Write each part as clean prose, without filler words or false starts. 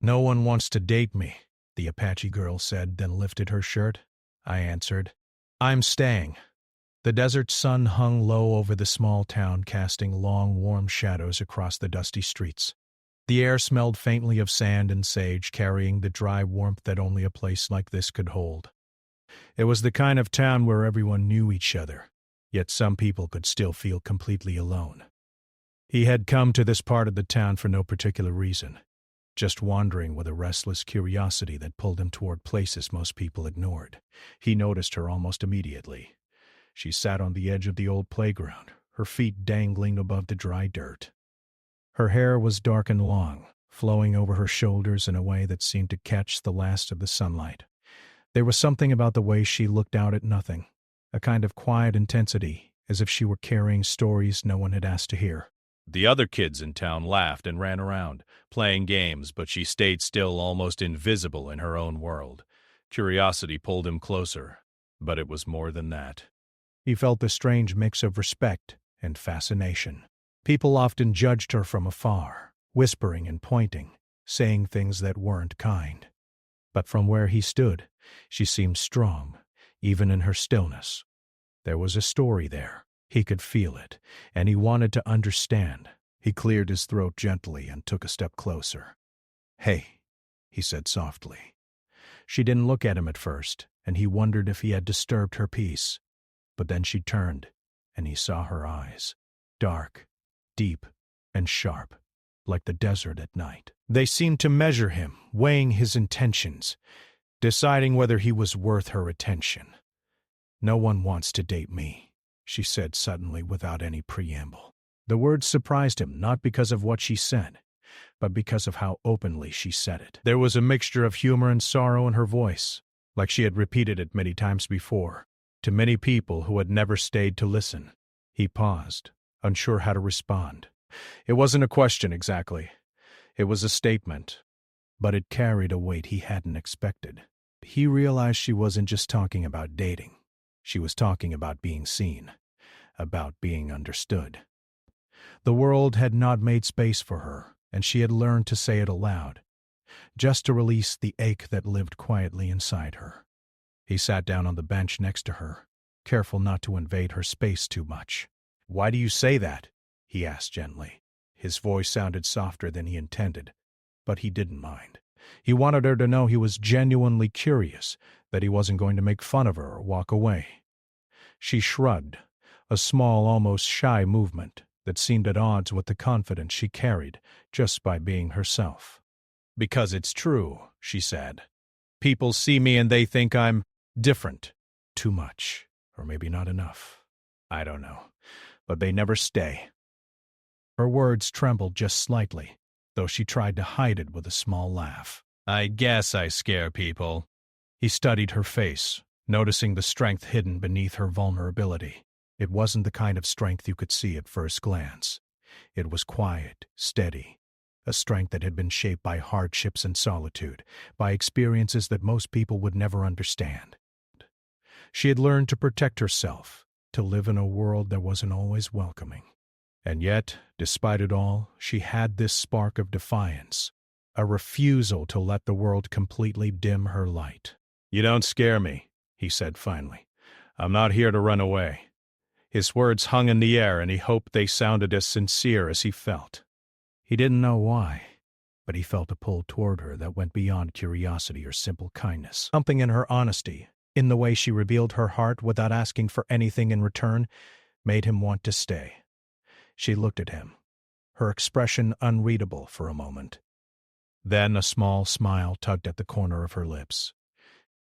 "No one wants to date me," the Apache girl said, then lifted her shirt. I answered, "I'm staying." The desert sun hung low over the small town, casting long, warm shadows across the dusty streets. The air smelled faintly of sand and sage, carrying the dry warmth that only a place like this could hold. It was the kind of town where everyone knew each other, yet some people could still feel completely alone. He had come to this part of the town for no particular reason, just wandering with a restless curiosity that pulled him toward places most people ignored. He noticed her almost immediately. She sat on the edge of the old playground, her feet dangling above the dry dirt. Her hair was dark and long, flowing over her shoulders in a way that seemed to catch the last of the sunlight. There was something about the way she looked out at nothing, a kind of quiet intensity, as if she were carrying stories no one had asked to hear. The other kids in town laughed and ran around, playing games, but she stayed still, almost invisible in her own world. Curiosity pulled him closer, but it was more than that. He felt a strange mix of respect and fascination. People often judged her from afar, whispering and pointing, saying things that weren't kind. But from where he stood, she seemed strong, even in her stillness. There was a story there. He could feel it, and he wanted to understand. He cleared his throat gently and took a step closer. "Hey," he said softly. She didn't look at him at first, and he wondered if he had disturbed her peace. But then she turned, and he saw her eyes, dark, deep, and sharp, like the desert at night. They seemed to measure him, weighing his intentions, deciding whether he was worth her attention. "No one wants to date me," she said suddenly without any preamble. The words surprised him, not because of what she said, but because of how openly she said it. There was a mixture of humor and sorrow in her voice, like she had repeated it many times before, to many people who had never stayed to listen. He paused, unsure how to respond. It wasn't a question exactly. It was a statement, but it carried a weight he hadn't expected. He realized she wasn't just talking about dating. She was talking about being seen, about being understood. The world had not made space for her, and she had learned to say it aloud, just to release the ache that lived quietly inside her. He sat down on the bench next to her, careful not to invade her space too much. "Why do you say that?" he asked gently. His voice sounded softer than he intended, but he didn't mind. He wanted her to know he was genuinely curious, that he wasn't going to make fun of her or walk away. She shrugged, a small, almost shy movement that seemed at odds with the confidence she carried just by being herself. "Because it's true," she said. "People see me and they think I'm different. Too much, or maybe not enough. I don't know. But they never stay." Her words trembled just slightly, though she tried to hide it with a small laugh. "I guess I scare people." He studied her face, noticing the strength hidden beneath her vulnerability. It wasn't the kind of strength you could see at first glance. It was quiet, steady, a strength that had been shaped by hardships and solitude, by experiences that most people would never understand. She had learned to protect herself, to live in a world that wasn't always welcoming. And yet, despite it all, she had this spark of defiance, a refusal to let the world completely dim her light. "You don't scare me," he said finally. "I'm not here to run away." His words hung in the air, and he hoped they sounded as sincere as he felt. He didn't know why, but he felt a pull toward her that went beyond curiosity or simple kindness. Something in her honesty, in the way she revealed her heart without asking for anything in return, made him want to stay. She looked at him, her expression unreadable for a moment. Then a small smile tugged at the corner of her lips.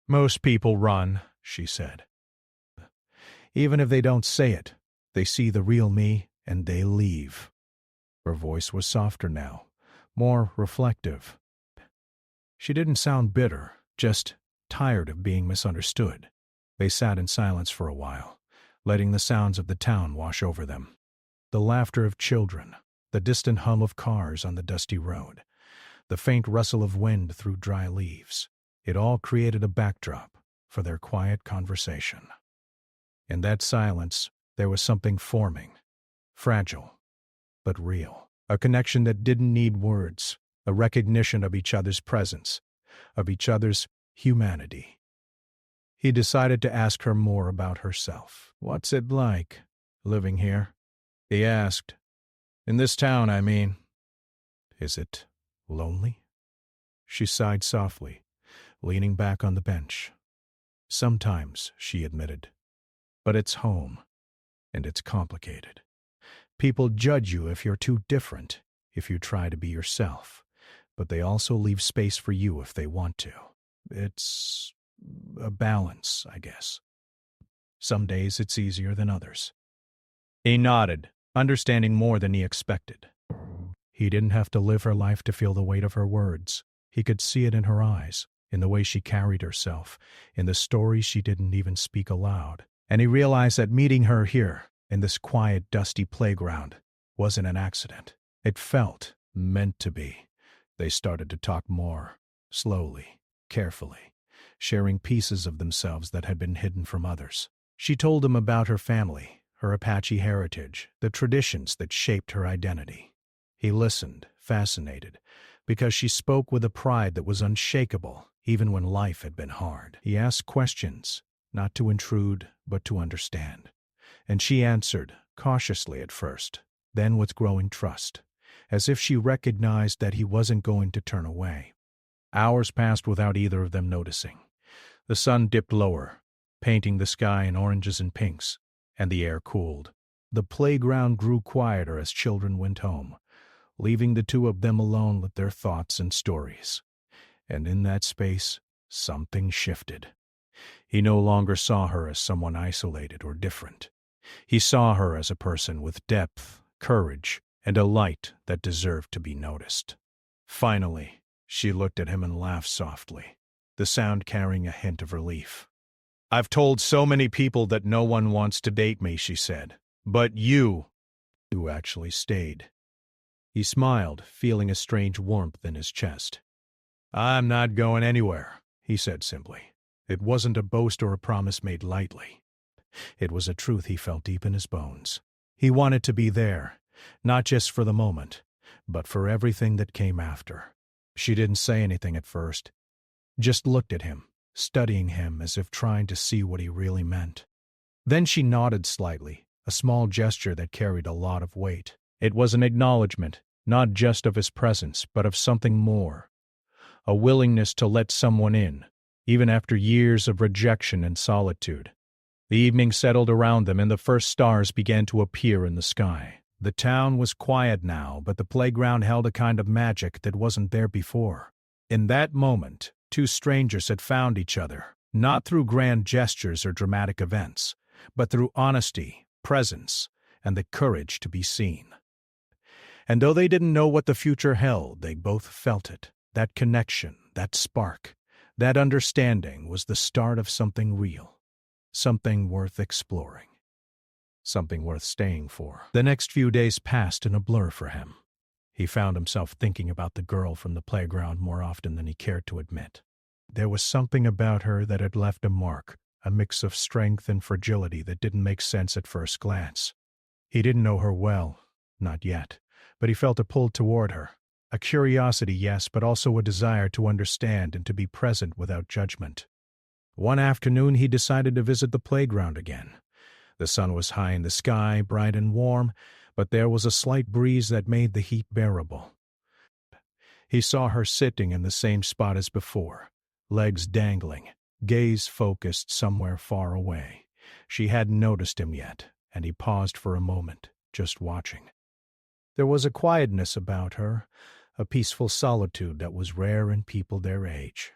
"Most people run," she said. "Even if they don't say it, they see the real me and they leave." Her voice was softer now, more reflective. She didn't sound bitter, just tired of being misunderstood. They sat in silence for a while, letting the sounds of the town wash over them. The laughter of children, the distant hum of cars on the dusty road, the faint rustle of wind through dry leaves. It all created a backdrop for their quiet conversation. In that silence, there was something forming, fragile, but real. A connection that didn't need words, a recognition of each other's presence, of each other's humanity. He decided to ask her more about herself. "What's it like, living here?" he asked. "In this town, I mean." "Is it lonely?" She sighed softly, leaning back on the bench. "Sometimes," she admitted. "But it's home, and it's complicated. People judge you if you're too different, if you try to be yourself, but they also leave space for you if they want to. It's a balance, I guess. Some days it's easier than others." He nodded, understanding more than he expected. He didn't have to live her life to feel the weight of her words. He could see it in her eyes, in the way she carried herself, in the stories she didn't even speak aloud. And he realized that meeting her here, in this quiet, dusty playground, wasn't an accident. It felt meant to be. They started to talk more, slowly, carefully, sharing pieces of themselves that had been hidden from others. She told him about her family, her Apache heritage, the traditions that shaped her identity. He listened, fascinated, because she spoke with a pride that was unshakable, even when life had been hard. He asked questions, not to intrude, but to understand. And she answered, cautiously at first, then with growing trust, as if she recognized that he wasn't going to turn away. Hours passed without either of them noticing. The sun dipped lower, painting the sky in oranges and pinks, and the air cooled. The playground grew quieter as children went home, leaving the two of them alone with their thoughts and stories. And in that space, something shifted. He no longer saw her as someone isolated or different. He saw her as a person with depth, courage, and a light that deserved to be noticed. Finally, she looked at him and laughed softly, the sound carrying a hint of relief. "I've told so many people that no one wants to date me," she said. "But you actually stayed." He smiled, feeling a strange warmth in his chest. "I'm not going anywhere," he said simply. It wasn't a boast or a promise made lightly. It was a truth he felt deep in his bones. He wanted to be there, not just for the moment, but for everything that came after. She didn't say anything at first, just looked at him, studying him as if trying to see what he really meant. Then she nodded slightly, a small gesture that carried a lot of weight. It was an acknowledgement, not just of his presence, but of something more. A willingness to let someone in, even after years of rejection and solitude. The evening settled around them and the first stars began to appear in the sky. The town was quiet now, but the playground held a kind of magic that wasn't there before. In that moment, two strangers had found each other, not through grand gestures or dramatic events, but through honesty, presence, and the courage to be seen. And though they didn't know what the future held, they both felt it. That connection, that spark, that understanding was the start of something real, something worth exploring, something worth staying for. The next few days passed in a blur for him. He found himself thinking about the girl from the playground more often than he cared to admit. There was something about her that had left a mark, a mix of strength and fragility that didn't make sense at first glance. He didn't know her well, not yet, but he felt a pull toward her. A curiosity, yes, but also a desire to understand and to be present without judgment. One afternoon he decided to visit the playground again. The sun was high in the sky, bright and warm, but there was a slight breeze that made the heat bearable. He saw her sitting in the same spot as before, legs dangling, gaze focused somewhere far away. She hadn't noticed him yet, and he paused for a moment, just watching. There was a quietness about her, a peaceful solitude that was rare in people their age.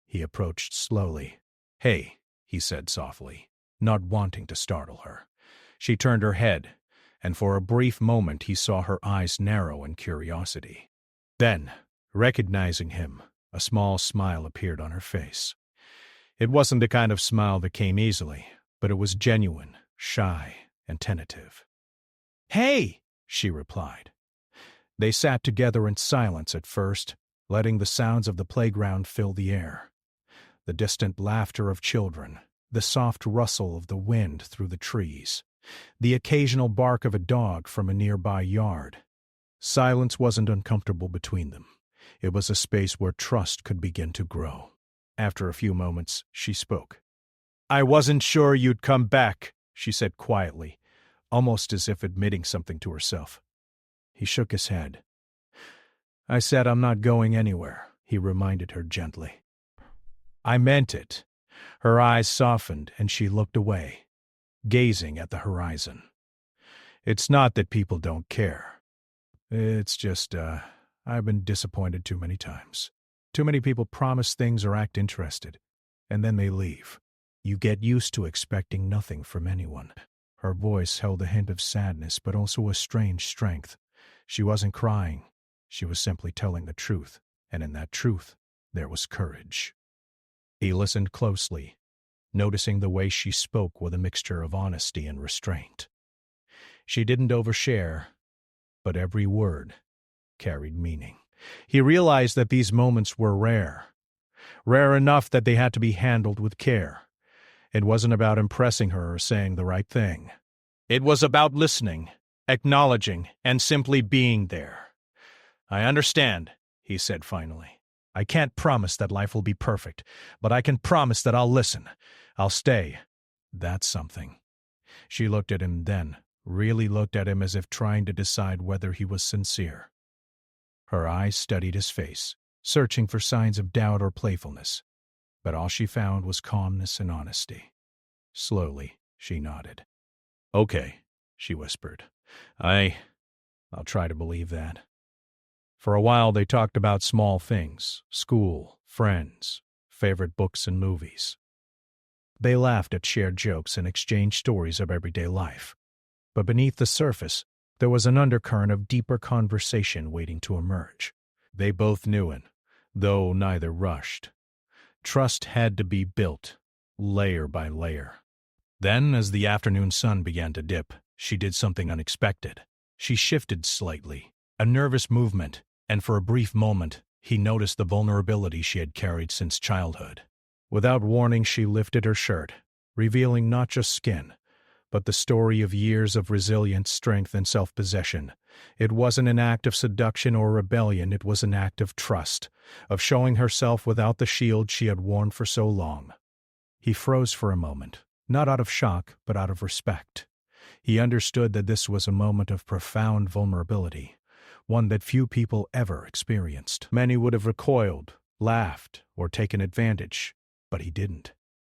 He approached slowly. "Hey," he said softly, not wanting to startle her. She turned her head, and for a brief moment he saw her eyes narrow in curiosity. Then, recognizing him, a small smile appeared on her face. It wasn't the kind of smile that came easily, but it was genuine, shy, and tentative. "Hey!" she replied. They sat together in silence at first, letting the sounds of the playground fill the air. The distant laughter of children, the soft rustle of the wind through the trees, the occasional bark of a dog from a nearby yard. Silence wasn't uncomfortable between them. It was a space where trust could begin to grow. After a few moments, she spoke. "I wasn't sure you'd come back," she said quietly, almost as if admitting something to herself. He shook his head. "I said I'm not going anywhere," he reminded her gently. "I meant it." Her eyes softened and she looked away, gazing at the horizon. "It's not that people don't care. It's just, I've been disappointed too many times. Too many people promise things or act interested, and then they leave. You get used to expecting nothing from anyone." Her voice held a hint of sadness, but also a strange strength. She wasn't crying. She was simply telling the truth, and in that truth, there was courage. He listened closely, noticing the way she spoke with a mixture of honesty and restraint. She didn't overshare, but every word carried meaning. He realized that these moments were rare enough that they had to be handled with care. It wasn't about impressing her or saying the right thing. It was about listening, acknowledging, and simply being there. "I understand," he said finally. "I can't promise that life will be perfect, but I can promise that I'll listen. I'll stay. That's something." She looked at him then, really looked at him as if trying to decide whether he was sincere. Her eyes studied his face, searching for signs of doubt or playfulness, but all she found was calmness and honesty. Slowly, she nodded. "Okay," she whispered. I'll try to believe that." For a while they talked about small things, school, friends, favorite books and movies. They laughed at shared jokes and exchanged stories of everyday life. But beneath the surface, there was an undercurrent of deeper conversation waiting to emerge. They both knew it, though neither rushed. Trust had to be built, layer by layer. Then, as the afternoon sun began to dip, she did something unexpected. She shifted slightly, a nervous movement, and for a brief moment, he noticed the vulnerability she had carried since childhood. Without warning, she lifted her shirt, revealing not just skin, but the story of years of resilience, strength, and self-possession. It wasn't an act of seduction or rebellion, it was an act of trust, of showing herself without the shield she had worn for so long. He froze for a moment, not out of shock, but out of respect. He understood that this was a moment of profound vulnerability, one that few people ever experienced. Many would have recoiled, laughed, or taken advantage, but he didn't.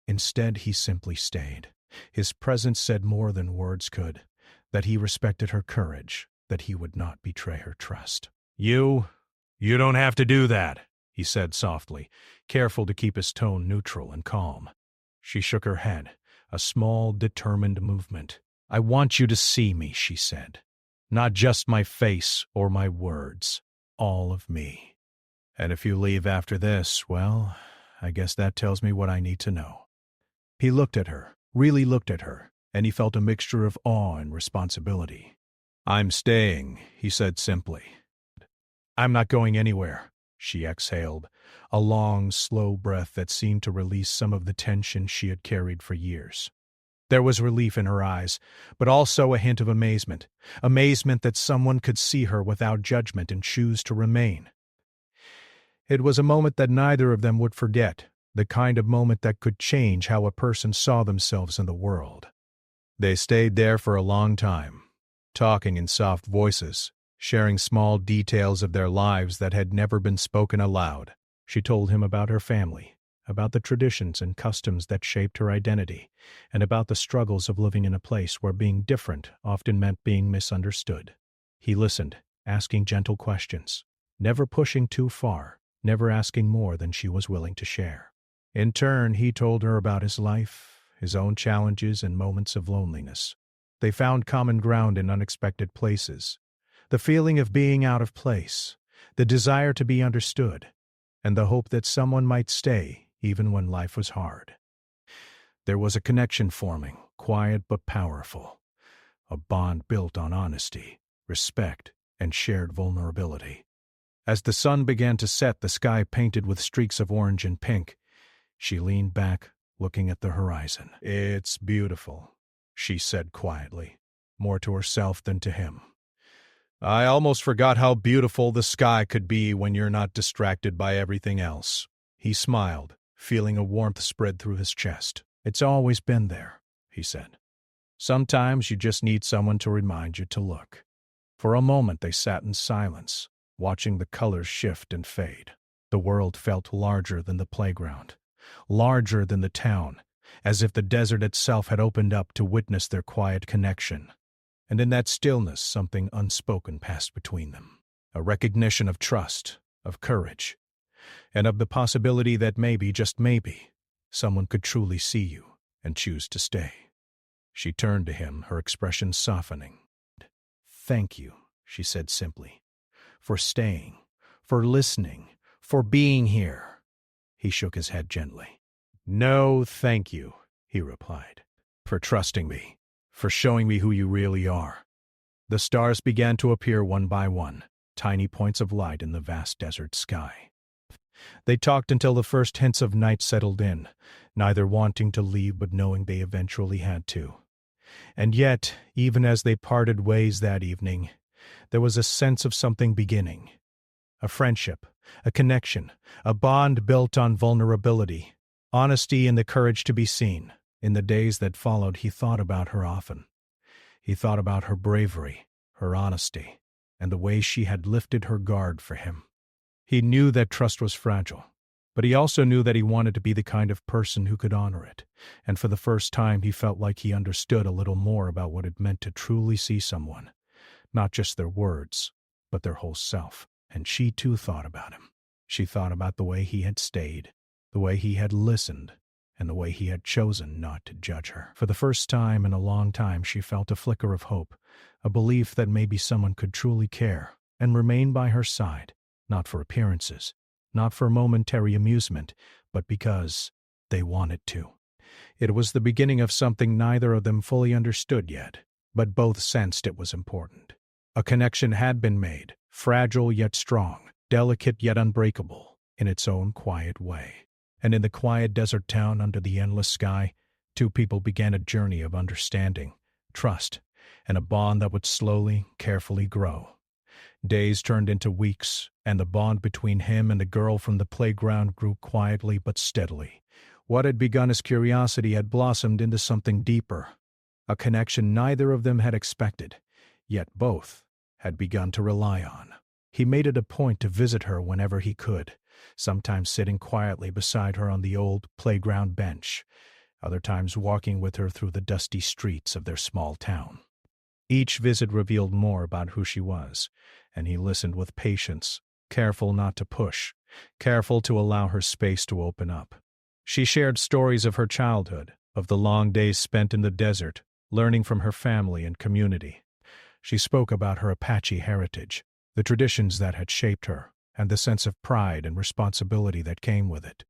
Instead, he simply stayed. His presence said more than words could, that he respected her courage, that he would not betray her trust. You don't have to do that," he said softly, careful to keep his tone neutral and calm. She shook her head, a small, determined movement. "I want you to see me," she said. "Not just my face or my words, all of me. And if you leave after this, well, I guess that tells me what I need to know." He looked at her, really looked at her, and he felt a mixture of awe and responsibility. "I'm staying," he said simply. "I'm not going anywhere," she exhaled, a long, slow breath that seemed to release some of the tension she had carried for years. There was relief in her eyes, but also a hint of amazement that someone could see her without judgment and choose to remain. It was a moment that neither of them would forget, the kind of moment that could change how a person saw themselves in the world. They stayed there for a long time, talking in soft voices, sharing small details of their lives that had never been spoken aloud. She told him about her family, about the traditions and customs that shaped her identity, and about the struggles of living in a place where being different often meant being misunderstood. He listened, asking gentle questions, never pushing too far, never asking more than she was willing to share. In turn, he told her about his life, his own challenges and moments of loneliness. They found common ground in unexpected places. The feeling of being out of place, the desire to be understood, and the hope that someone might stay even when life was hard. There was a connection forming, quiet but powerful, a bond built on honesty, respect, and shared vulnerability. As the sun began to set, the sky painted with streaks of orange and pink, she leaned back, looking at the horizon. "It's beautiful," she said quietly, more to herself than to him. I almost forgot how beautiful the sky could be when you're not distracted by everything else. He smiled, feeling a warmth spread through his chest. It's always been there, he said. Sometimes you just need someone to remind you to look. For a moment they sat in silence, watching the colors shift and fade. The world felt larger than the playground, larger than the town, as if the desert itself had opened up to witness their quiet connection. And in that stillness something unspoken passed between them, a recognition of trust, of courage, and of the possibility that maybe, just maybe, someone could truly see you and choose to stay. She turned to him, her expression softening. "Thank you," she said simply, "for staying, for listening, for being here." He shook his head gently. "No, thank you," he replied, "for trusting me, for showing me who you really are." The stars began to appear one by one, tiny points of light in the vast desert sky. They talked until the first hints of night settled in, neither wanting to leave but knowing they eventually had to. And yet, even as they parted ways that evening, there was a sense of something beginning. A friendship, a connection, a bond built on vulnerability, honesty and the courage to be seen. In the days that followed, he thought about her often. He thought about her bravery, her honesty, and the way she had lifted her guard for him. He knew that trust was fragile, but he also knew that he wanted to be the kind of person who could honor it, and for the first time he felt like he understood a little more about what it meant to truly see someone, not just their words, but their whole self. And she too thought about him. She thought about the way he had stayed, the way he had listened, and the way he had chosen not to judge her. For the first time in a long time she felt a flicker of hope, a belief that maybe someone could truly care and remain by her side, not for appearances, not for momentary amusement, but because they wanted to. It was the beginning of something neither of them fully understood yet, but both sensed it was important. A connection had been made, fragile yet strong, delicate yet unbreakable, in its own quiet way. And in the quiet desert town under the endless sky, two people began a journey of understanding, trust, and a bond that would slowly, carefully grow. Days turned into weeks, and the bond between him and the girl from the playground grew quietly but steadily. What had begun as curiosity had blossomed into something deeper, a connection neither of them had expected, yet both had begun to rely on. He made it a point to visit her whenever he could, sometimes sitting quietly beside her on the old playground bench, other times walking with her through the dusty streets of their small town. Each visit revealed more about who she was, and he listened with patience, careful not to push, careful to allow her space to open up. She shared stories of her childhood, of the long days spent in the desert, learning from her family and community. She spoke about her Apache heritage, the traditions that had shaped her, and the sense of pride and responsibility that came with it.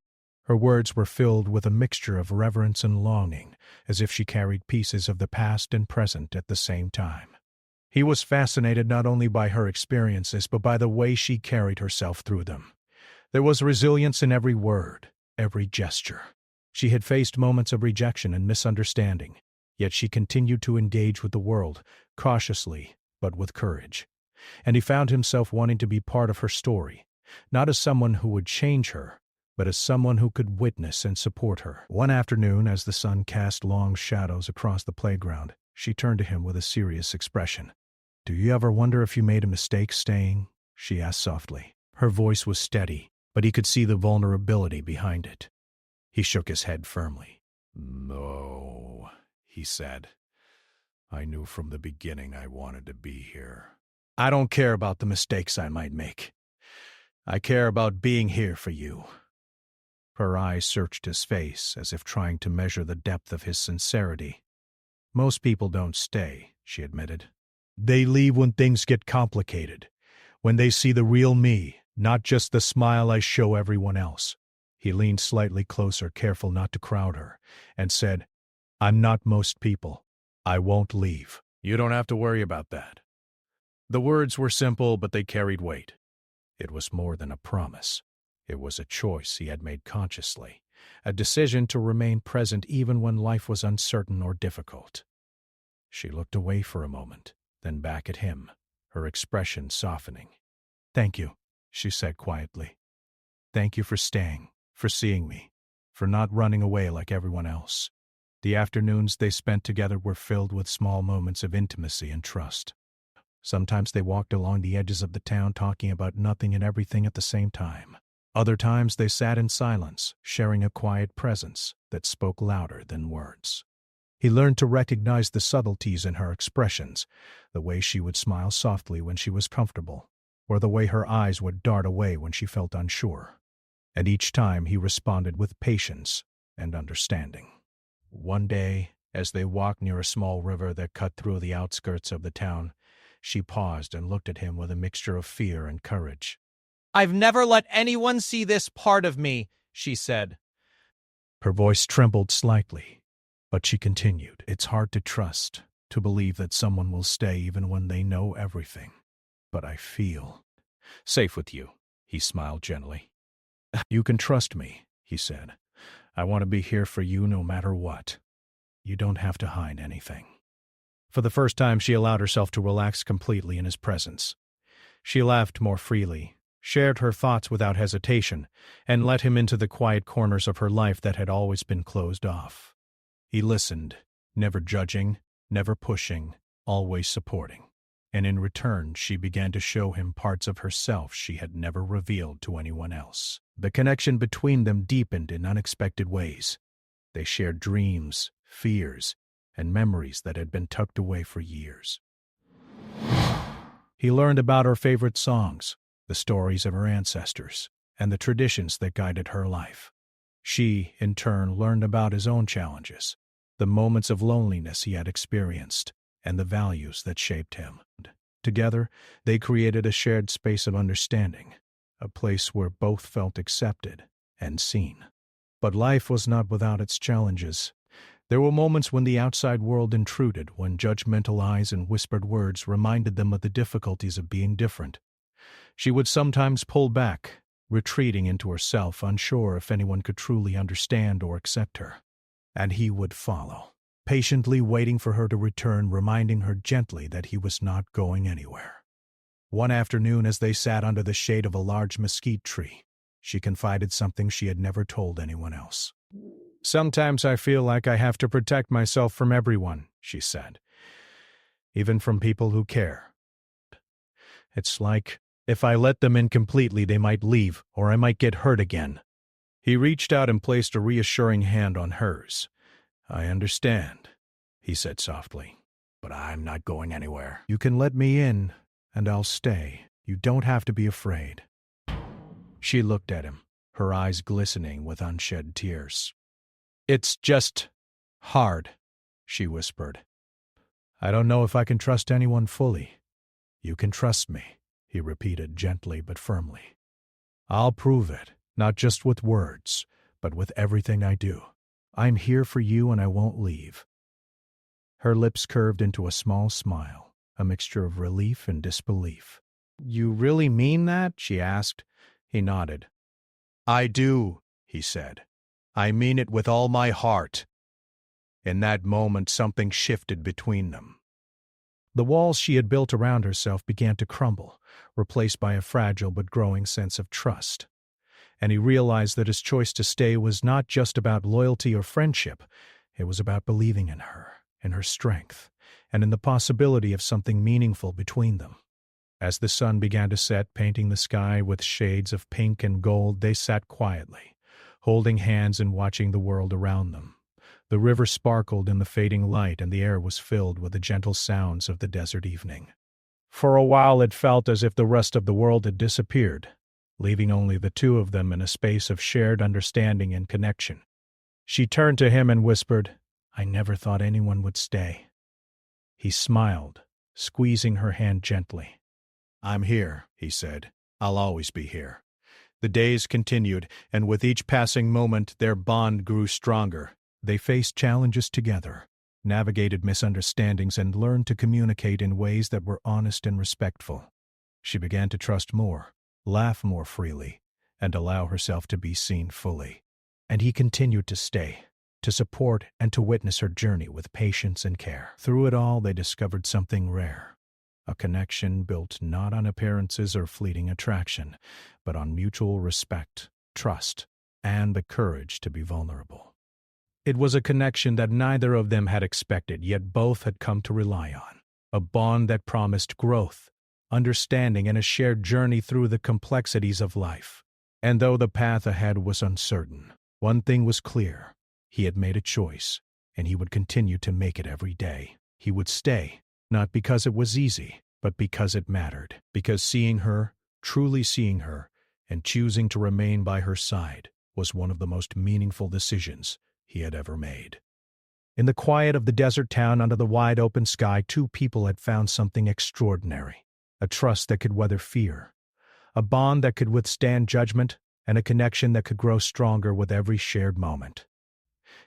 Her words were filled with a mixture of reverence and longing, as if she carried pieces of the past and present at the same time. He was fascinated not only by her experiences, but by the way she carried herself through them. There was resilience in every word, every gesture. She had faced moments of rejection and misunderstanding, yet she continued to engage with the world, cautiously, but with courage. And he found himself wanting to be part of her story, not as someone who would change her, but as someone who could witness and support her. One afternoon, as the sun cast long shadows across the playground, she turned to him with a serious expression. "Do you ever wonder if you made a mistake staying?" she asked softly. Her voice was steady, but he could see the vulnerability behind it. He shook his head firmly. "No," he said. "I knew from the beginning I wanted to be here. I don't care about the mistakes I might make. I care about being here for you." Her eyes searched his face as if trying to measure the depth of his sincerity. "Most people don't stay," she admitted. "They leave when things get complicated, when they see the real me, not just the smile I show everyone else." He leaned slightly closer, careful not to crowd her, and said, "I'm not most people. I won't leave. You don't have to worry about that." The words were simple, but they carried weight. It was more than a promise. It was a choice he had made consciously, a decision to remain present even when life was uncertain or difficult. She looked away for a moment, then back at him, her expression softening. "Thank you," she said quietly. "Thank you for staying, for seeing me, for not running away like everyone else." The afternoons they spent together were filled with small moments of intimacy and trust. Sometimes they walked along the edges of the town talking about nothing and everything at the same time. Other times they sat in silence, sharing a quiet presence that spoke louder than words. He learned to recognize the subtleties in her expressions, the way she would smile softly when she was comfortable, or the way her eyes would dart away when she felt unsure. And each time he responded with patience and understanding. One day, as they walked near a small river that cut through the outskirts of the town, she paused and looked at him with a mixture of fear and courage. "I've never let anyone see this part of me," she said. Her voice trembled slightly, but she continued. "It's hard to trust, to believe that someone will stay even when they know everything. But I feel safe with you," he smiled gently. "You can trust me," he said. "I want to be here for you no matter what. You don't have to hide anything." For the first time, she allowed herself to relax completely in his presence. She laughed more freely, shared her thoughts without hesitation, and let him into the quiet corners of her life that had always been closed off. He listened, never judging, never pushing, always supporting. And in return, she began to show him parts of herself she had never revealed to anyone else. The connection between them deepened in unexpected ways. They shared dreams, fears, and memories that had been tucked away for years. He learned about her favorite songs, the stories of her ancestors, and the traditions that guided her life. She, in turn, learned about his own challenges, the moments of loneliness he had experienced, and the values that shaped him. Together, they created a shared space of understanding, a place where both felt accepted and seen. But life was not without its challenges. There were moments when the outside world intruded, when judgmental eyes and whispered words reminded them of the difficulties of being different. She would sometimes pull back, retreating into herself, unsure if anyone could truly understand or accept her. And he would follow, patiently waiting for her to return, reminding her gently that he was not going anywhere. One afternoon, as they sat under the shade of a large mesquite tree, she confided something she had never told anyone else. "Sometimes I feel like I have to protect myself from everyone," she said, "even from people who care. It's like, if I let them in completely, they might leave, or I might get hurt again." He reached out and placed a reassuring hand on hers. "I understand," he said softly, "but I'm not going anywhere. You can let me in, and I'll stay. You don't have to be afraid." She looked at him, her eyes glistening with unshed tears. "It's just hard," she whispered. "I don't know if I can trust anyone fully." "You can trust me," he repeated gently but firmly. "I'll prove it, not just with words, but with everything I do. I'm here for you and I won't leave." Her lips curved into a small smile, a mixture of relief and disbelief. "You really mean that?" she asked. He nodded. "I do," he said. "I mean it with all my heart." In that moment, something shifted between them. The walls she had built around herself began to crumble, replaced by a fragile but growing sense of trust. And he realized that his choice to stay was not just about loyalty or friendship. It was about believing in her, in her strength, and in the possibility of something meaningful between them. As the sun began to set, painting the sky with shades of pink and gold, they sat quietly, holding hands and watching the world around them. The river sparkled in the fading light, and the air was filled with the gentle sounds of the desert evening. For a while it felt as if the rest of the world had disappeared, leaving only the two of them in a space of shared understanding and connection. She turned to him and whispered, "I never thought anyone would stay." He smiled, squeezing her hand gently. "I'm here," he said. "I'll always be here." The days continued, and with each passing moment their bond grew stronger. They faced challenges together, navigated misunderstandings, and learned to communicate in ways that were honest and respectful. She began to trust more, laugh more freely, and allow herself to be seen fully. And he continued to stay, to support and to witness her journey with patience and care. Through it all, they discovered something rare. a connection built not on appearances or fleeting attraction, but on mutual respect, trust, and the courage to be vulnerable. It was a connection that neither of them had expected, yet both had come to rely on, a bond that promised growth, understanding, and a shared journey through the complexities of life. And though the path ahead was uncertain, one thing was clear: he had made a choice, and he would continue to make it every day. He would stay, not because it was easy, but because it mattered, because seeing her, truly seeing her, and choosing to remain by her side was one of the most meaningful decisions he had ever made. In the quiet of the desert town under the wide open sky, two people had found something extraordinary, a trust that could weather fear, a bond that could withstand judgment, and a connection that could grow stronger with every shared moment.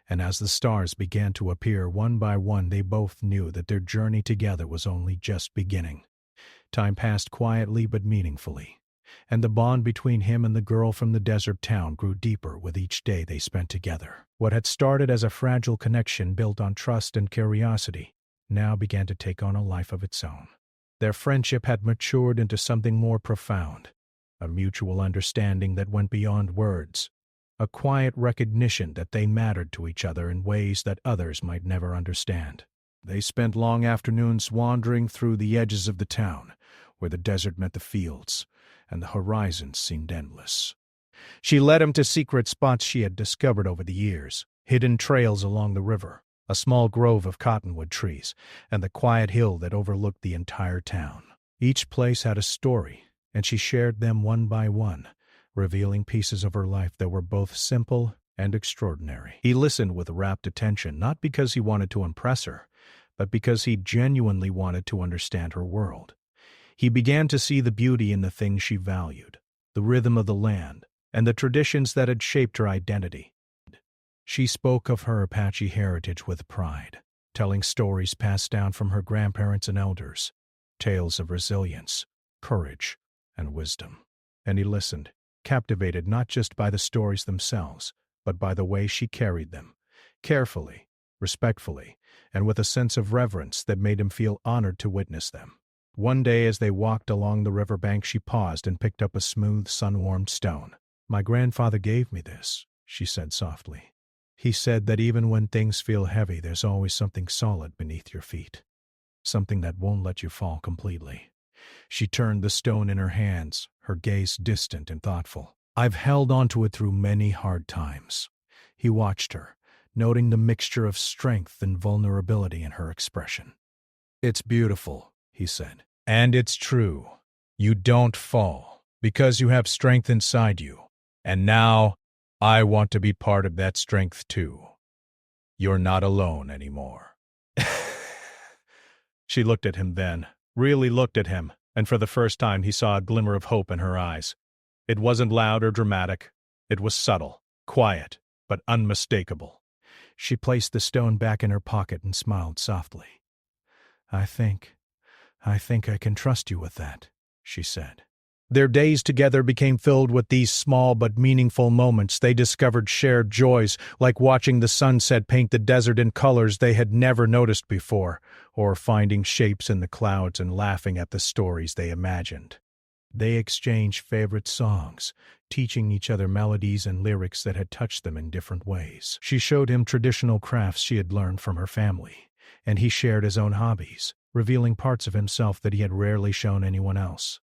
And as the stars began to appear one by one, they both knew that their journey together was only just beginning. Time passed quietly but meaningfully, and the bond between him and the girl from the desert town grew deeper with each day they spent together. What had started as a fragile connection built on trust and curiosity now began to take on a life of its own. Their friendship had matured into something more profound, a mutual understanding that went beyond words, a quiet recognition that they mattered to each other in ways that others might never understand. They spent long afternoons wandering through the edges of the town, where the desert met the fields, and the horizon seemed endless. She led him to secret spots she had discovered over the years, hidden trails along the river, a small grove of cottonwood trees, and the quiet hill that overlooked the entire town. Each place had a story, and she shared them one by one, revealing pieces of her life that were both simple and extraordinary. He listened with rapt attention, not because he wanted to impress her, but because he genuinely wanted to understand her world. He began to see the beauty in the things she valued, the rhythm of the land, and the traditions that had shaped her identity. She spoke of her Apache heritage with pride, telling stories passed down from her grandparents and elders, tales of resilience, courage, and wisdom. And he listened, captivated not just by the stories themselves, but by the way she carried them, carefully, respectfully, and with a sense of reverence that made him feel honored to witness them. One day as they walked along the riverbank, she paused and picked up a smooth, sun-warmed stone. "My grandfather gave me this," she said softly. "He said that even when things feel heavy, there's always something solid beneath your feet, something that won't let you fall completely." She turned the stone in her hands, her gaze distant and thoughtful. "I've held onto it through many hard times." He watched her, noting the mixture of strength and vulnerability in her expression. "It's beautiful," he said, "and it's true. You don't fall, because you have strength inside you. And now, I want to be part of that strength too. You're not alone anymore." She looked at him then, really looked at him, and for the first time he saw a glimmer of hope in her eyes. It wasn't loud or dramatic. It was subtle, quiet, but unmistakable. She placed the stone back in her pocket and smiled softly. I think I can trust you with that," she said. Their days together became filled with these small but meaningful moments. They discovered shared joys, like watching the sunset paint the desert in colors they had never noticed before, or finding shapes in the clouds and laughing at the stories they imagined. They exchanged favorite songs, teaching each other melodies and lyrics that had touched them in different ways. She showed him traditional crafts she had learned from her family, and he shared his own hobbies, revealing parts of himself that he had rarely shown anyone else.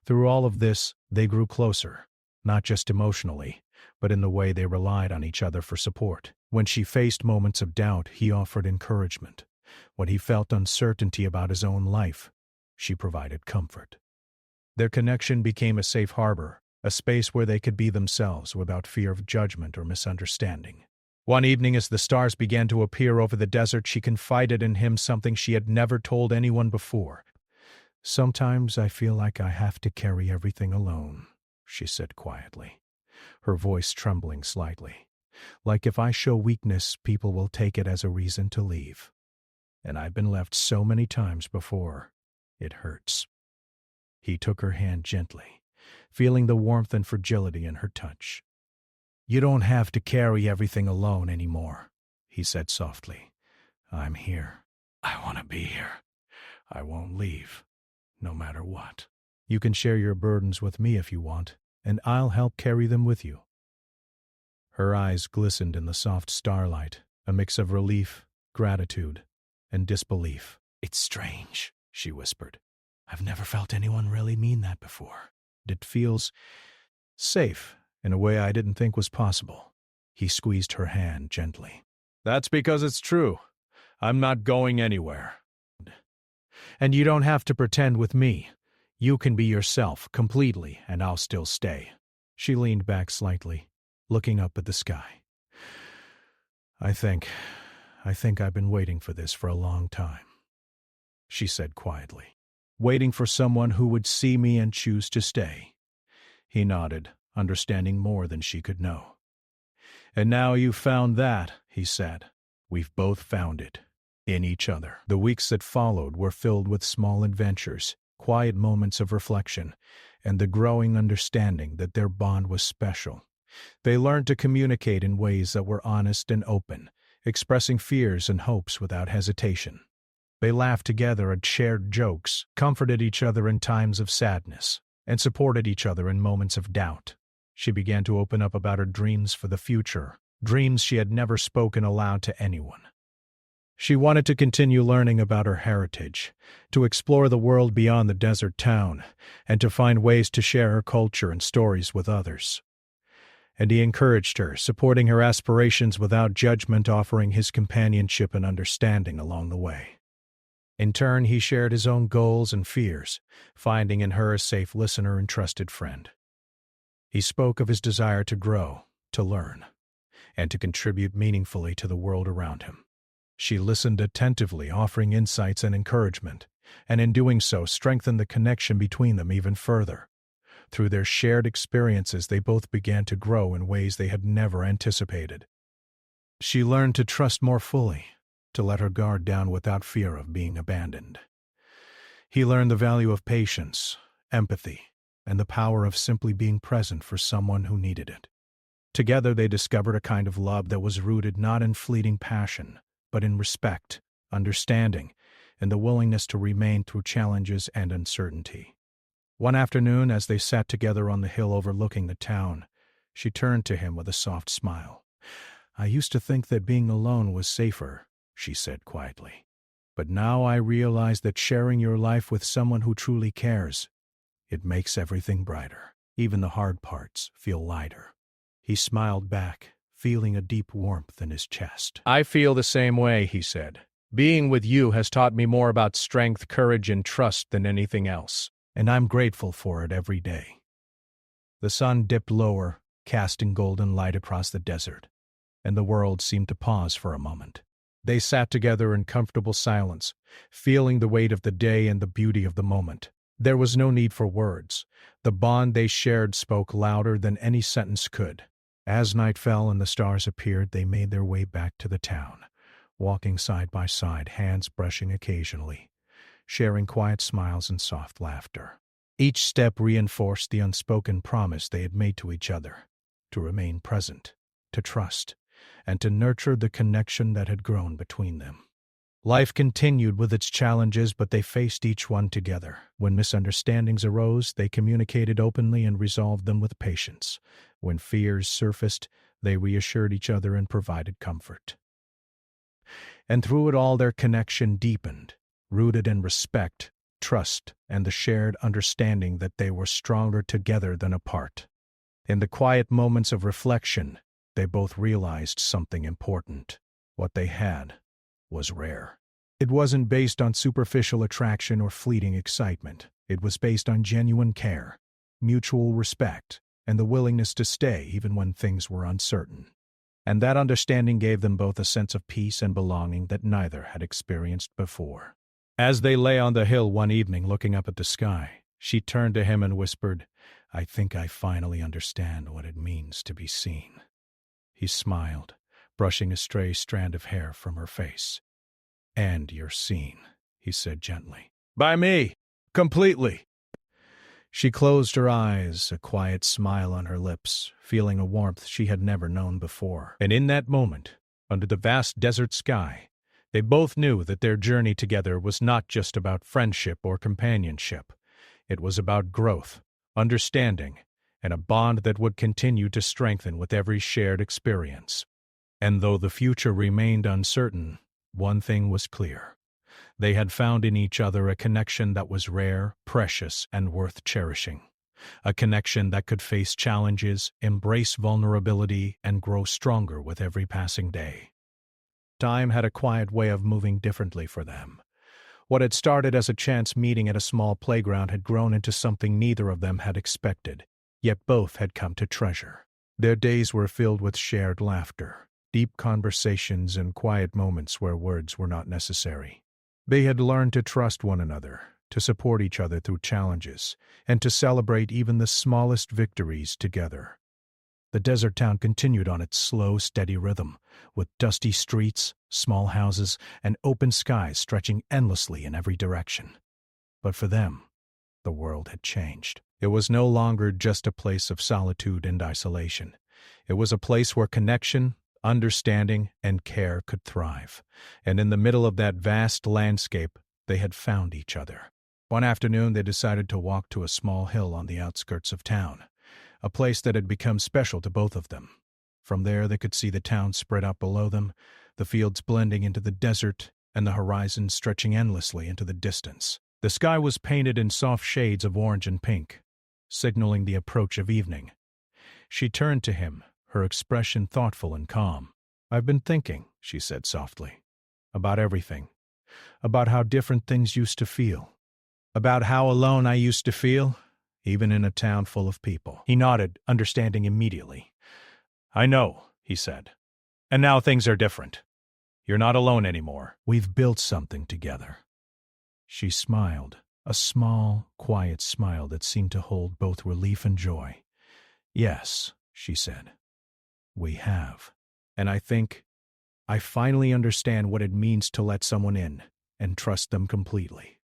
Through all of this, they grew closer, not just emotionally, but in the way they relied on each other for support. When she faced moments of doubt, he offered encouragement. When he felt uncertainty about his own life, she provided comfort. Their connection became a safe harbor, a space where they could be themselves without fear of judgment or misunderstanding. One evening, as the stars began to appear over the desert, she confided in him something she had never told anyone before. "Sometimes I feel like I have to carry everything alone," she said quietly, her voice trembling slightly. "Like if I show weakness, people will take it as a reason to leave. And I've been left so many times before. It hurts." He took her hand gently, feeling the warmth and fragility in her touch. "You don't have to carry everything alone anymore," he said softly. "I'm here. I want to be here. I won't leave." no matter what. You can share your burdens with me if you want, and I'll help carry them with you." Her eyes glistened in the soft starlight, a mix of relief, gratitude, and disbelief. "It's strange," she whispered. "I've never felt anyone really mean that before. It feels safe in a way I didn't think was possible." He squeezed her hand gently. "That's because it's true. I'm not going anywhere. And you don't have to pretend with me. You can be yourself completely, and I'll still stay." She leaned back slightly, looking up at the sky. I think I've been waiting for this for a long time," she said quietly. "Waiting for someone who would see me and choose to stay." He nodded, understanding more than she could know. "And now you've found that," he said. "We've both found it. In each other." The weeks that followed were filled with small adventures, quiet moments of reflection, and the growing understanding that their bond was special. They learned to communicate in ways that were honest and open, expressing fears and hopes without hesitation. They laughed together at shared jokes, comforted each other in times of sadness, and supported each other in moments of doubt. She began to open up about her dreams for the future, dreams she had never spoken aloud to anyone. She wanted to continue learning about her heritage, to explore the world beyond the desert town, and to find ways to share her culture and stories with others. And he encouraged her, supporting her aspirations without judgment, offering his companionship and understanding along the way. In turn, he shared his own goals and fears, finding in her a safe listener and trusted friend. He spoke of his desire to grow, to learn, and to contribute meaningfully to the world around him. She listened attentively, offering insights and encouragement, and in doing so strengthened the connection between them even further. Through their shared experiences, they both began to grow in ways they had never anticipated. She learned to trust more fully, to let her guard down without fear of being abandoned. He learned the value of patience, empathy, and the power of simply being present for someone who needed it. Together they discovered a kind of love that was rooted not in fleeting passion, but in respect, understanding, and the willingness to remain through challenges and uncertainty. One afternoon, as they sat together on the hill overlooking the town, she turned to him with a soft smile. "I used to think that being alone was safer," she said quietly. "But now I realize that sharing your life with someone who truly cares, it makes everything brighter. Even the hard parts feel lighter." He smiled back, feeling a deep warmth in his chest. "I feel the same way," he said. "Being with you has taught me more about strength, courage, and trust than anything else, and I'm grateful for it every day." The sun dipped lower, casting golden light across the desert, and the world seemed to pause for a moment. They sat together in comfortable silence, feeling the weight of the day and the beauty of the moment. There was no need for words. The bond they shared spoke louder than any sentence could. As night fell and the stars appeared, they made their way back to the town, walking side by side, hands brushing occasionally, sharing quiet smiles and soft laughter. Each step reinforced the unspoken promise they had made to each other, to remain present, to trust, and to nurture the connection that had grown between them. Life continued with its challenges, but they faced each one together. When misunderstandings arose, they communicated openly and resolved them with patience. When fears surfaced, they reassured each other and provided comfort. And through it all, their connection deepened, rooted in respect, trust, and the shared understanding that they were stronger together than apart. In the quiet moments of reflection, they both realized something important. What they had was rare. It wasn't based on superficial attraction or fleeting excitement. It was based on genuine care, mutual respect, and the willingness to stay even when things were uncertain. And that understanding gave them both a sense of peace and belonging that neither had experienced before. As they lay on the hill one evening looking up at the sky, she turned to him and whispered, "I think I finally understand what it means to be seen." He smiled, brushing a stray strand of hair from her face. "And you're seen," he said gently. "By me. Completely." She closed her eyes, a quiet smile on her lips, feeling a warmth she had never known before. And in that moment, under the vast desert sky, They both knew that their journey together was not just about friendship or companionship. It was about growth, understanding, and a bond that would continue to strengthen with every shared experience. And though the future remained uncertain, one thing was clear. They had found in each other a connection that was rare, precious, and worth cherishing. A connection that could face challenges, embrace vulnerability, and grow stronger with every passing day. Time had a quiet way of moving differently for them. What had started as a chance meeting at a small playground had grown into something neither of them had expected, yet both had come to treasure. Their days were filled with shared laughter, deep conversations, and quiet moments where words were not necessary. They had learned to trust one another, to support each other through challenges, and to celebrate even the smallest victories together. The desert town continued on its slow, steady rhythm, with dusty streets, small houses, and open skies stretching endlessly in every direction. But for them, the world had changed. It was no longer just a place of solitude and isolation. It was a place where connection, understanding, and care could thrive. And in the middle of that vast landscape, they had found each other. One afternoon, they decided to walk to a small hill on the outskirts of town, a place that had become special to both of them. From there, they could see the town spread out below them, the fields blending into the desert, and the horizon stretching endlessly into the distance. The sky was painted in soft shades of orange and pink, signaling the approach of evening. She turned to him, her expression thoughtful and calm. "I've been thinking," she said softly, "about everything. About how different things used to feel. About how alone I used to feel, even in a town full of people." He nodded, understanding immediately. "I know," he said. "And now things are different. You're not alone anymore. We've built something together." She smiled, a small, quiet smile that seemed to hold both relief and joy. "Yes," she said, "we have. And I think I finally understand what it means to let someone in and trust them completely."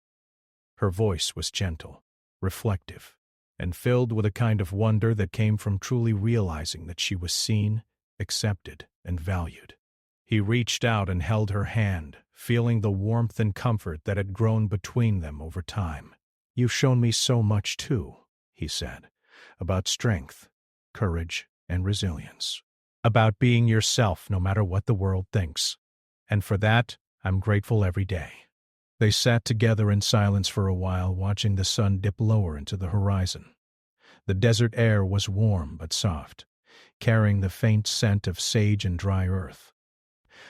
Her voice was gentle, reflective, and filled with a kind of wonder that came from truly realizing that she was seen, accepted, and valued. He reached out and held her hand, feeling the warmth and comfort that had grown between them over time. "You've shown me so much, too," he said, "about strength, courage, and resilience. About being yourself no matter what the world thinks. And for that, I'm grateful every day." They sat together in silence for a while, watching the sun dip lower into the horizon. The desert air was warm but soft, carrying the faint scent of sage and dry earth.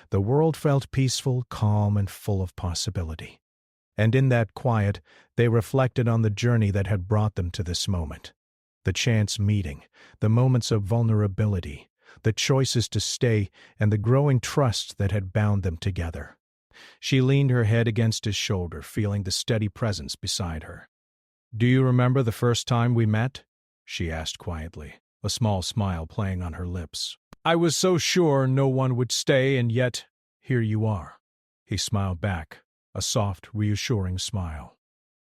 The world felt peaceful, calm, and full of possibility. And in that quiet, they reflected on the journey that had brought them to this moment. The chance meeting, the moments of vulnerability, the choices to stay, and the growing trust that had bound them together. She leaned her head against his shoulder, feeling the steady presence beside her. "Do you remember the first time we met?" she asked quietly, a small smile playing on her lips. "I was so sure no one would stay, and yet here you are." He smiled back, a soft, reassuring smile.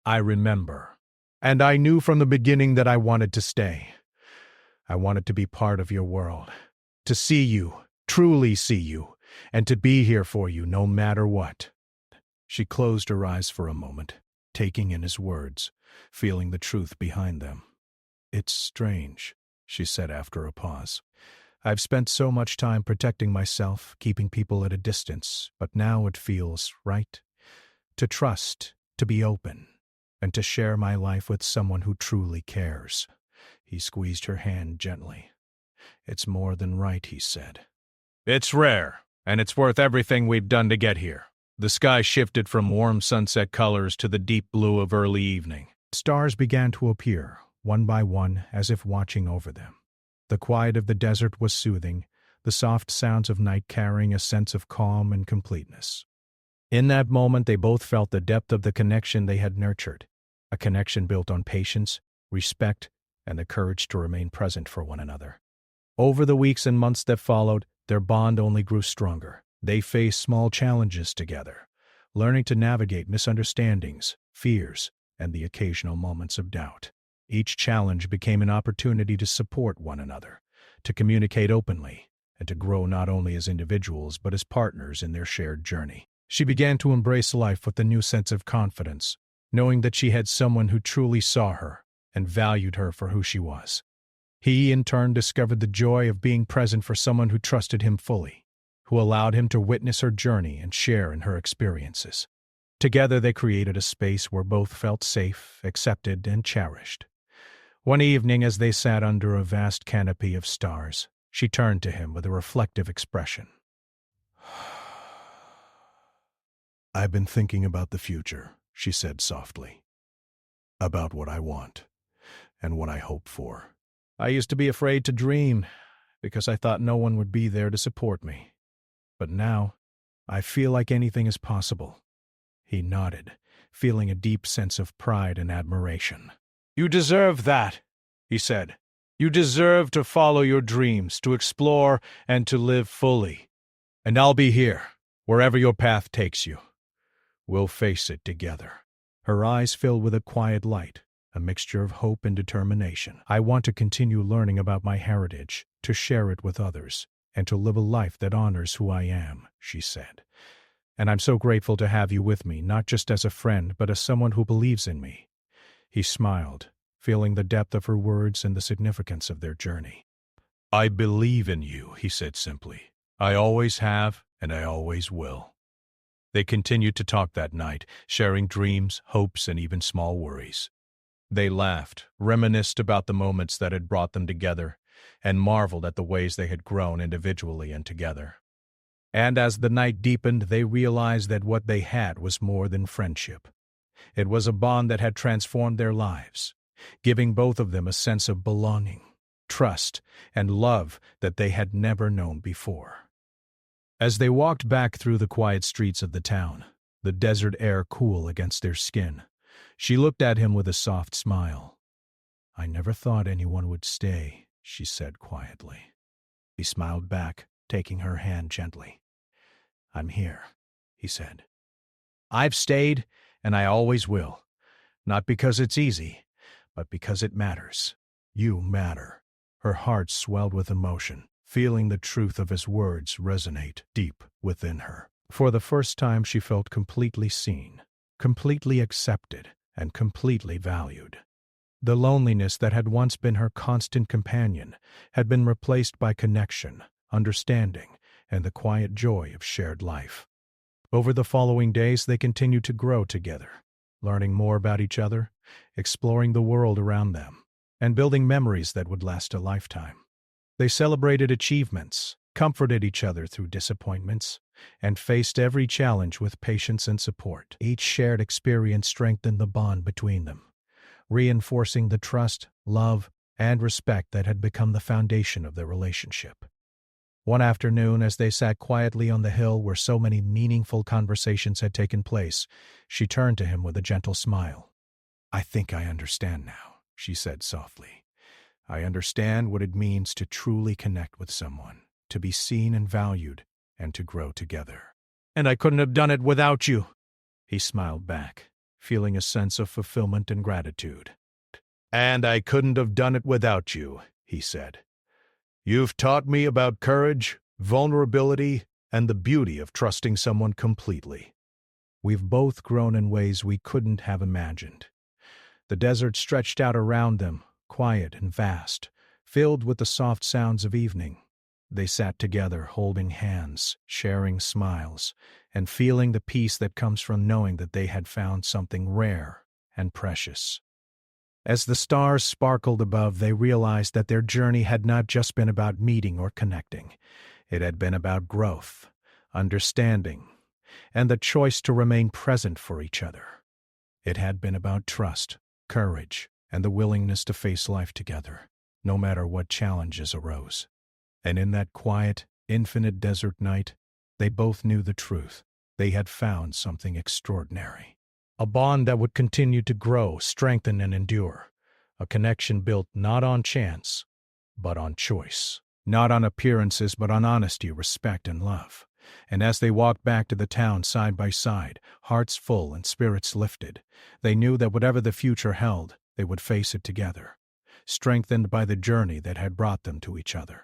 "I remember. And I knew from the beginning that I wanted to stay. I wanted to be part of your world, to see you, truly see you, and to be here for you no matter what." She closed her eyes for a moment, taking in his words, feeling the truth behind them. "It's strange," she said after a pause. "I've spent so much time protecting myself, keeping people at a distance, but now it feels right. To trust, to be open, and to share my life with someone who truly cares." He squeezed her hand gently. "It's more than right," he said. "It's rare, and it's worth everything we've done to get here." The sky shifted from warm sunset colors to the deep blue of early evening. Stars began to appear, one by one, as if watching over them. The quiet of the desert was soothing, the soft sounds of night carrying a sense of calm and completeness. In that moment, they both felt the depth of the connection they had nurtured, a connection built on patience, respect, and the courage to remain present for one another. Over the weeks and months that followed, their bond only grew stronger. They faced small challenges together, learning to navigate misunderstandings, fears, and the occasional moments of doubt. Each challenge became an opportunity to support one another, to communicate openly, and to grow not only as individuals but as partners in their shared journey. She began to embrace life with a new sense of confidence, knowing that she had someone who truly saw her and valued her for who she was. He, in turn, discovered the joy of being present for someone who trusted him fully, who allowed him to witness her journey and share in her experiences. Together they created a space where both felt safe, accepted, and cherished. One evening, as they sat under a vast canopy of stars, she turned to him with a reflective expression. "I've been thinking about the future," she said softly. "About what I want, and what I hope for. I used to be afraid to dream, because I thought no one would be there to support me. But now, I feel like anything is possible." He nodded, feeling a deep sense of pride and admiration. "You deserve that," he said. "You deserve to follow your dreams, to explore, and to live fully. And I'll be here, wherever your path takes you. We'll face it together." Her eyes filled with a quiet light, a mixture of hope and determination. "I want to continue learning about my heritage, to share it with others, and to live a life that honors who I am," she said. "And I'm so grateful to have you with me, not just as a friend, but as someone who believes in me." He smiled, feeling the depth of her words and the significance of their journey. "I believe in you," he said simply. "I always have, and I always will." They continued to talk that night, sharing dreams, hopes, and even small worries. They laughed, reminisced about the moments that had brought them together, and marveled at the ways they had grown individually and together. And as the night deepened, they realized that what they had was more than friendship. It was a bond that had transformed their lives, giving both of them a sense of belonging, trust, and love that they had never known before. As they walked back through the quiet streets of the town, the desert air cool against their skin, she looked at him with a soft smile. "I never thought anyone would stay," she said quietly. He smiled back, taking her hand gently. "I'm here," he said. "I've stayed, and I always will. Not because it's easy, but because it matters. You matter." Her heart swelled with emotion, feeling the truth of his words resonate deep within her. For the first time she felt completely seen, completely accepted, and completely valued. The loneliness that had once been her constant companion had been replaced by connection, understanding, and the quiet joy of shared life. Over the following days they continued to grow together, learning more about each other, exploring the world around them, and building memories that would last a lifetime. They celebrated achievements, comforted each other through disappointments, and faced every challenge with patience and support. Each shared experience strengthened the bond between them, reinforcing the trust, love, and respect that had become the foundation of their relationship. One afternoon, as they sat quietly on the hill where so many meaningful conversations had taken place, she turned to him with a gentle smile. "I think I understand now," she said softly. "I understand what it means to truly connect with someone, to be seen and valued, and to grow together." "And I couldn't have done it without you," he smiled back, feeling a sense of fulfillment and gratitude. "And I couldn't have done it without you," he said. "You've taught me about courage, vulnerability, and the beauty of trusting someone completely." We've both grown in ways we couldn't have imagined. The desert stretched out around them, quiet and vast, filled with the soft sounds of evening. They sat together, holding hands, sharing smiles, and feeling the peace that comes from knowing that they had found something rare and precious. As the stars sparkled above, they realized that their journey had not just been about meeting or connecting. It had been about growth, understanding, and the choice to remain present for each other. It had been about trust, courage, and the willingness to face life together, no matter what challenges arose. And in that quiet, infinite desert night, they both knew the truth. They had found something extraordinary. A bond that would continue to grow, strengthen, and endure. A connection built not on chance, but on choice. Not on appearances, but on honesty, respect, and love. And as they walked back to the town side by side, hearts full and spirits lifted, they knew that whatever the future held, they would face it together, strengthened by the journey that had brought them to each other.